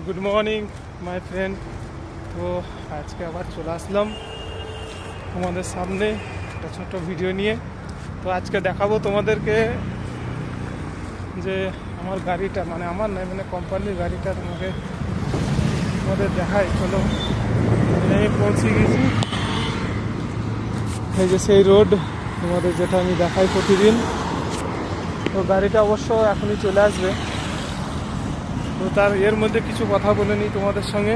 Good morning my friend. তো আজকে আবার চলে আসলাম তোমাদের সামনে একটা ছোট্ট ভিডিও নিয়ে। তো আজকে দেখাবো তোমাদেরকে যে আমার গাড়িটা, মানে আমার নয়, মানে কোম্পানির গাড়িটা তোমাদের দেখাই। চলো, আমি পৌঁছে গেছি। এই যে সেই রোড তোমাদের, যেটা আমি দেখাই প্রতিদিন। তো গাড়িটা অবশ্য এখনই চলে আসবে। তো তার এর মধ্যে কিছু কথা বলে নিই তোমাদের সঙ্গে,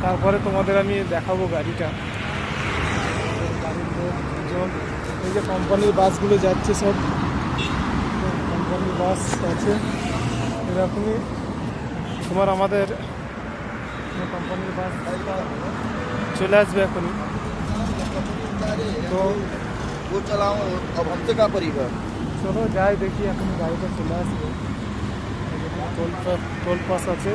তারপরে তোমাদের আমি দেখাবো গাড়িটা। গাড়ির লোকজন, এই যে কোম্পানির বাসগুলো যাচ্ছে, সব কোম্পানির বাস আছে এরকমই। তোমার আমাদের কোম্পানির বাস চলে আসবে এখনই। তো চলো যাই দেখি, এখন গাড়িটা চলে আসবে। টোল পাস আছে।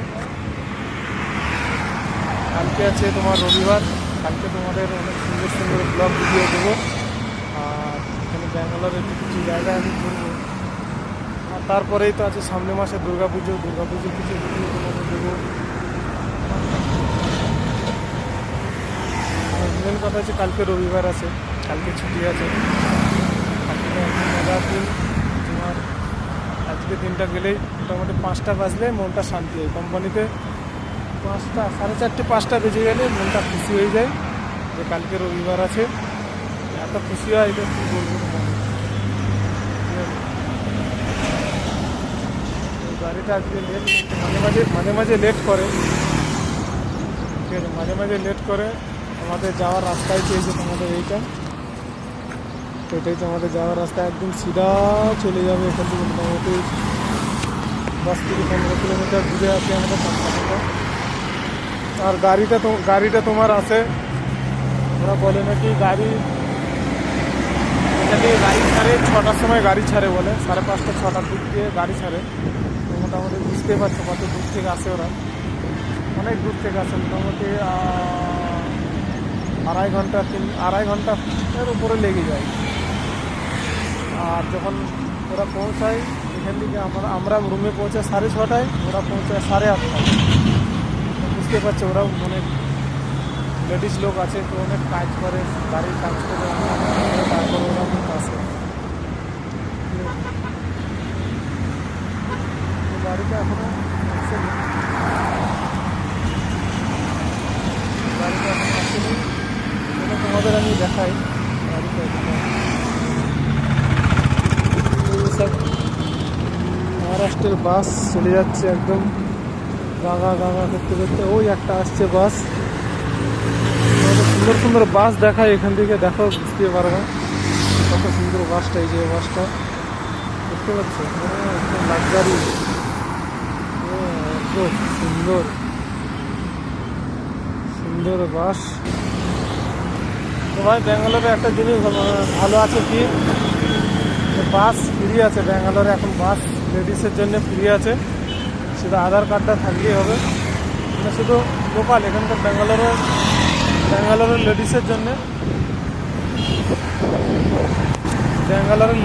কালকে আছে তোমার রবিবার, কালকে তোমাদের অনেক সুন্দর সুন্দর ব্লগ ভিডিও দেবো। আর এখানে ব্যাঙ্গালোরের কিছু জায়গায় আমি ঘুরবো। আর তারপরেই তো আছে সামনে মাসে দুর্গাপুজোর কিছু ভিডিও তোমাদের দেবো। মেন কথা হচ্ছে কালকে রবিবার আছে, কালকে ছুটি আছে। কালকে একদিন মজার দিন। তোমার আজকে দিনটা গেলেই মোটামুটি 5টা বাজলে মনটা শান্তি হয়। কোম্পানিতে 5টা, 4:30, 5টা বেজে গেলে মনটা খুশি হয়ে যায় যে কালকে রবিবার আছে। এত খুশি হয়, এটা কী বলবো তোমাকে। গাড়িটা আজকে লেট, মাঝে মাঝে লেট করে। ঠিক আছে, মাঝে মাঝে লেট করে। আমাদের যাওয়ার রাস্তায় চেয়েছে তোমাদের এইটা, এটাই তো আমাদের যাওয়ার রাস্তা। একদম সিধা চলে যাবে এখান থেকে মোটামুটি 10 থেকে 15 কিলোমিটার দূরে আছে আমাদের কোম্পানিটা। আর গাড়িটা তোমার আছে, ওরা বলে নাকি গাড়ি ছাড়ে 6টার সময় গাড়ি ছাড়ে বলে, 5:30, 6টার দিক দিয়ে গাড়ি ছাড়ে। তো মোটামুটি বুঝতে পারছো কত দূর থেকে আসে ওরা, অনেক দূর থেকে আসে। মোটামুটি 2.5 ঘন্টা এর উপরে লেগে যায়। আর যখন ওরা পৌঁছায় এখান থেকে, আমরা রুমে পৌঁছায় 6:30টায়, ওরা পৌঁছায় 8:30টায়। বুঝতে পারছো, ওরাও অনেক লেডিস লোক আছে, তো অনেক কাজ করে, গাড়ির কাজ করে, তারপরে ওরা অনেক আসে। গাড়িটা এখনো আসেনি, তোমাদের আমি দেখাই গাড়িটা। সব মহারাষ্ট্রের বাস চলে যাচ্ছে একদম গাগা করতে করতে। ওই একটা আসছে বাস, সুন্দর সুন্দর বাস দেখায় এখান থেকে, দেখো বুঝতে পারবে কত সুন্দর বাসটা। এই যে বাসটা দেখতে পাচ্ছ, একদম লাক্সারি, খুব সুন্দর সুন্দর বাস। তো ভাই, ব্যাঙ্গালোরে একটা জিনিস ভালো আছে কি, বাস ফ্রি আছে ব্যাঙ্গালোরে এখন। বাস লেডিসের জন্য ফ্রি আছে, শুধু আধার কার্ডটা থাকলেই হবে। মানে শুধু লোকাল এখানকার ব্যাঙ্গালোরের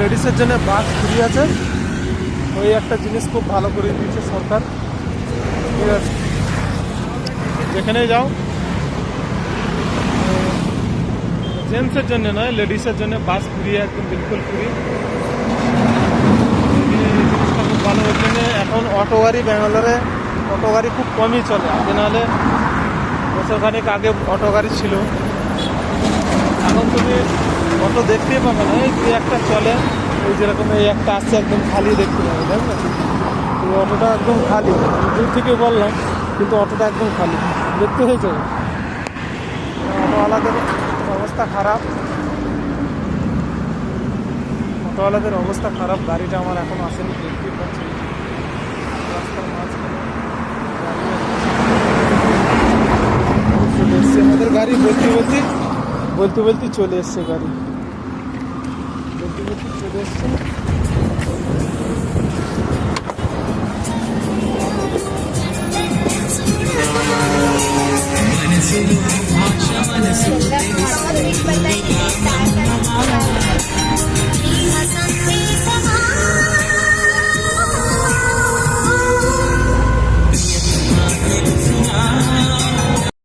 লেডিসের জন্য বাস ফ্রি আছে। ওই একটা জিনিস খুব ভালো করে দিয়েছে সরকার। ঠিক আছে, যেখানেই যাও, জেন্টসের জন্য নয়, লেডিসের জন্য বাস ফ্রি, একদম বিলকুল ফ্রি। জিনিসটা খুব ভালো। ওই জন্য এখন অটো গাড়ি, ব্যাঙ্গালোরে অটো গাড়ি খুব কমই চলে। আগে নাহলে বছরখানেক আগে অটো গাড়ি ছিল, এখন তুমি অটো দেখতেই পাবে না। এই 2-1টা চলে, ওই যেরকম এই একটা আসছে একদম খালি দেখতে পাবে, তাই না? এই অটোটা একদম খালি, দূর থেকে বললাম, কিন্তু অটোটা একদম খালি দেখতে হয়েছে। অটোওয়ালাদের অবস্থা খারাপ, গাড়িটা আমার এখন আসেনি, দেখতেই পাচ্ছি রাস্তার মাঝখানে চলে এসছে আমাদের গাড়ি। বলতে চলে এসছে গাড়ি, চলে এসছে।